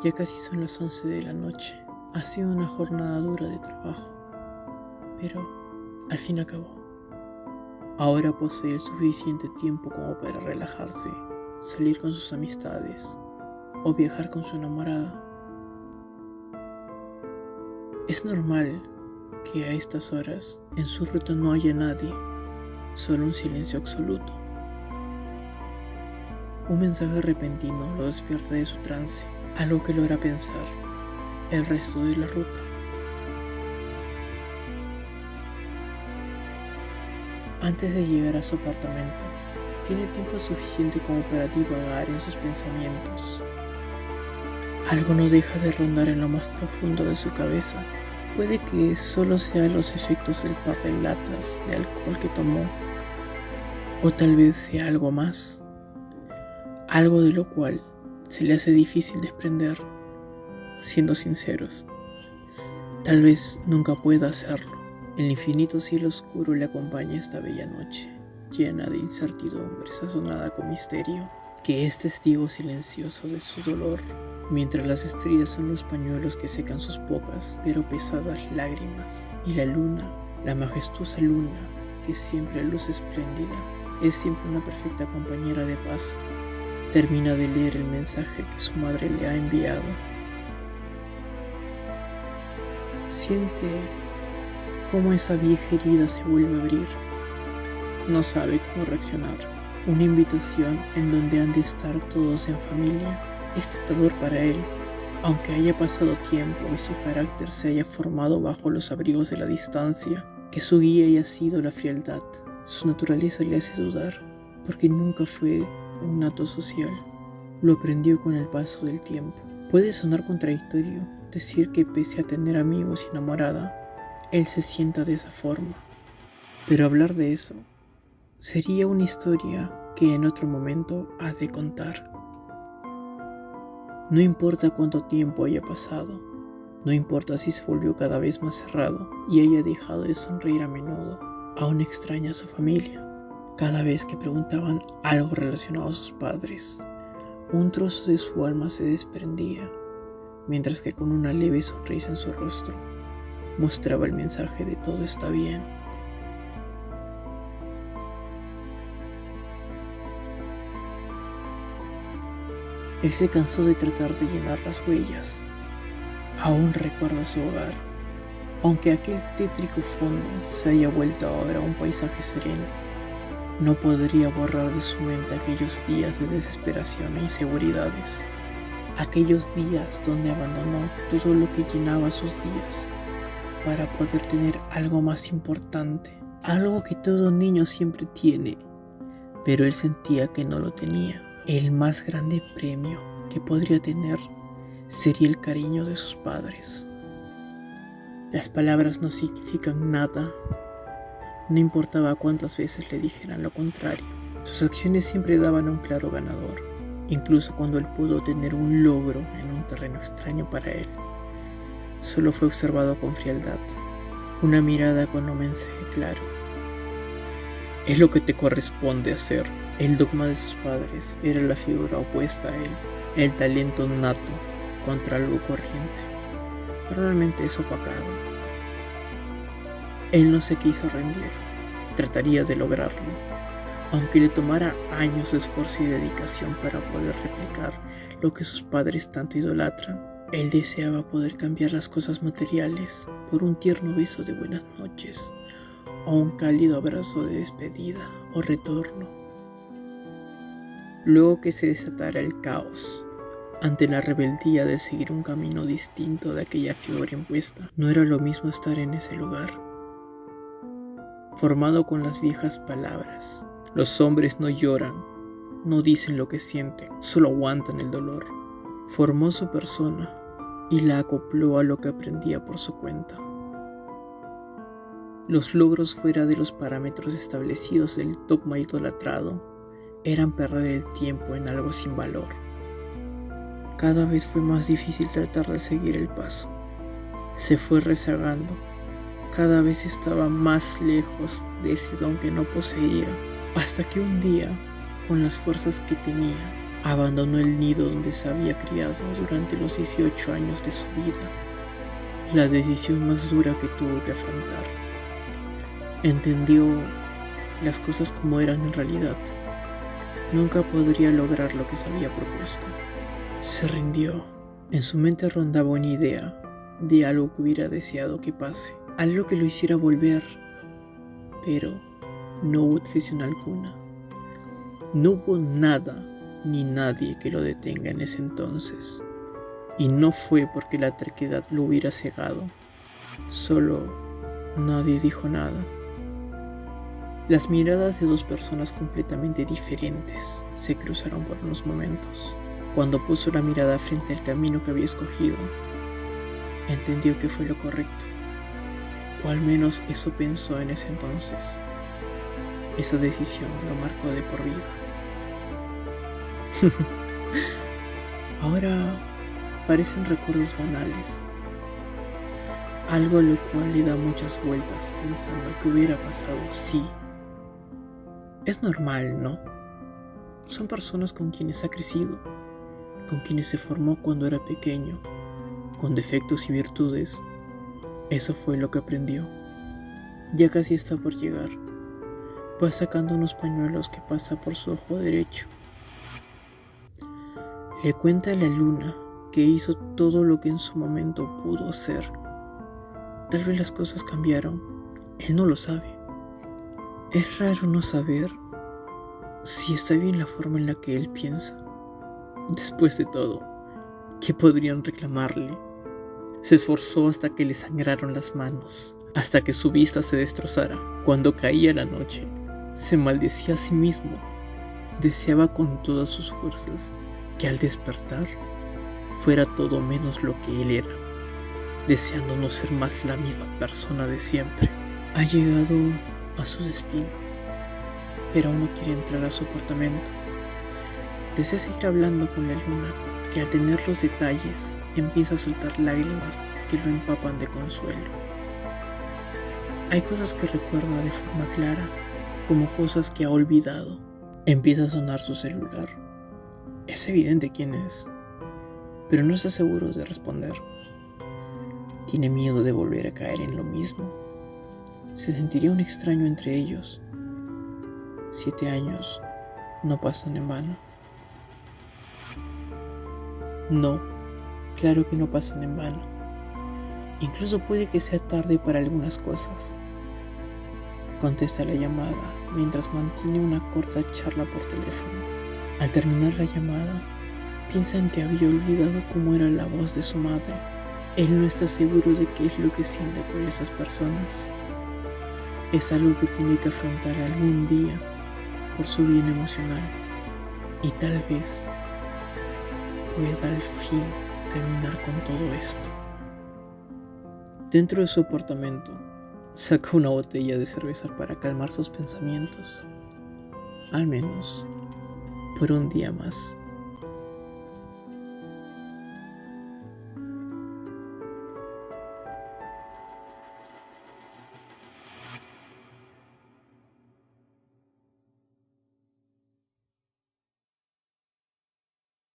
Ya casi son las 11 de la noche. Ha sido una jornada dura de trabajo, pero al fin acabó. Ahora posee el suficiente tiempo como para relajarse, salir con sus amistades o viajar con su enamorada. Es normal que a estas horas en su ruta no haya nadie, solo un silencio absoluto. Un mensaje repentino lo despierta de su trance, algo que lo hará pensar el resto de la ruta. Antes de llegar a su apartamento, tiene tiempo suficiente como para divagar en sus pensamientos. Algo no deja de rondar en lo más profundo de su cabeza. Puede que solo sean los efectos del par de latas de alcohol que tomó, o tal vez sea algo más, algo de lo cual se le hace difícil desprender. Siendo sinceros, tal vez nunca pueda hacerlo. El infinito cielo oscuro le acompaña esta bella noche, llena de incertidumbre sazonada con misterio, que es testigo silencioso de su dolor, mientras las estrellas son los pañuelos que secan sus pocas pero pesadas lágrimas, y la luna, la majestuosa luna, que siempre luce espléndida, es siempre una perfecta compañera de paso. Termina de leer el mensaje que su madre le ha enviado. Siente cómo esa vieja herida se vuelve a abrir. No sabe cómo reaccionar. Una invitación en donde han de estar todos en familia es tentador para él, aunque haya pasado tiempo y su carácter se haya formado bajo los abrigos de la distancia, que su guía haya sido la frialdad. Su naturaleza le hace dudar, porque nunca fue un nato social. Lo aprendió con el paso del tiempo. Puede sonar contradictorio decir que pese a tener amigos y enamorada, él se sienta de esa forma. Pero hablar de eso sería una historia que en otro momento has de contar. No importa cuánto tiempo haya pasado, no importa si se volvió cada vez más cerrado y haya dejado de sonreír a menudo, aún extraña a su familia. Cada vez que preguntaban algo relacionado a sus padres, un trozo de su alma se desprendía, mientras que con una leve sonrisa en su rostro mostraba el mensaje de todo está bien. Él se cansó de tratar de llenar las huellas. Aún recuerda su hogar, aunque aquel tétrico fondo se haya vuelto ahora un paisaje sereno. No podría borrar de su mente aquellos días de desesperación e inseguridades. Aquellos días donde abandonó todo lo que llenaba sus días para poder tener algo más importante, algo que todo niño siempre tiene, pero él sentía que no lo tenía. El más grande premio que podría tener sería el cariño de sus padres. Las palabras no significan nada. No importaba cuántas veces le dijeran lo contrario, sus acciones siempre daban a un claro ganador, incluso cuando él pudo tener un logro en un terreno extraño para él. Solo fue observado con frialdad, una mirada con un mensaje claro. Es lo que te corresponde hacer. El dogma de sus padres era la figura opuesta a él, el talento nato contra algo corriente. Normalmente es opacado. Él no se quiso rendir, trataría de lograrlo, aunque le tomara años de esfuerzo y dedicación para poder replicar lo que sus padres tanto idolatran. Él deseaba poder cambiar las cosas materiales por un tierno beso de buenas noches, o un cálido abrazo de despedida o retorno. Luego que se desatara el caos, ante la rebeldía de seguir un camino distinto de aquella figura impuesta, no era lo mismo estar en ese lugar. Formado con las viejas palabras, los hombres no lloran, no dicen lo que sienten, solo aguantan el dolor. Formó su persona y la acopló a lo que aprendía por su cuenta. Los logros fuera de los parámetros establecidos del dogma idolatrado eran perder el tiempo en algo sin valor. Cada vez fue más difícil tratar de seguir el paso. Se fue rezagando. Cada vez estaba más lejos de ese don que no poseía, hasta que un día, con las fuerzas que tenía, Abandonó el nido donde se había criado durante los 18 años de su vida, la decisión más dura que tuvo que afrontar. Entendió las cosas como eran en realidad. Nunca podría lograr lo que se había propuesto. Se rindió. En su mente rondaba una idea de algo que hubiera deseado que pase, algo que lo hiciera volver, pero no hubo objeción alguna. No hubo nada ni nadie que lo detenga en ese entonces. Y no fue porque la terquedad lo hubiera cegado, solo nadie dijo nada. Las miradas de dos personas completamente diferentes se cruzaron por unos momentos. Cuando puso la mirada frente al camino que había escogido, entendió que fue lo correcto, o al menos eso pensó en ese entonces. Esa decisión lo marcó de por vida. Ahora parecen recuerdos banales, algo a lo cual le da muchas vueltas pensando que hubiera pasado si. Es normal, ¿no? Son personas con quienes ha crecido, con quienes se formó cuando era pequeño, con defectos y virtudes. Eso fue lo que aprendió. Ya casi está por llegar. Va sacando unos pañuelos que pasa por su ojo derecho. Le cuenta a la luna que hizo todo lo que en su momento pudo hacer. Tal vez las cosas cambiaron. Él no lo sabe. Es raro no saber si está bien la forma en la que él piensa. Después de todo, ¿qué podrían reclamarle? Se esforzó hasta que le sangraron las manos, hasta que su vista se destrozara. Cuando caía la noche, se maldecía a sí mismo. Deseaba con todas sus fuerzas que al despertar fuera todo menos lo que él era, deseando no ser más la misma persona de siempre. Ha llegado a su destino, pero aún no quiere entrar a su apartamento. Desea seguir hablando con la luna, que al tener los detalles empieza a soltar lágrimas que lo empapan de consuelo. Hay cosas que recuerda de forma clara, como cosas que ha olvidado. Empieza a sonar su celular. Es evidente quién es, pero no está seguro de responder. Tiene miedo de volver a caer en lo mismo. Se sentiría un extraño entre ellos. 7 años no pasan en vano. No, claro que no pasan en vano. Incluso puede que sea tarde para algunas cosas. Contesta la llamada mientras mantiene una corta charla por teléfono. Al terminar la llamada, piensa en que había olvidado cómo era la voz de su madre. Él no está seguro de qué es lo que siente por esas personas. Es algo que tiene que afrontar algún día por su bien emocional. Y tal vez pueda al fin terminar con todo esto. Dentro de su apartamento, saca una botella de cerveza para calmar sus pensamientos. Al menos por un día más.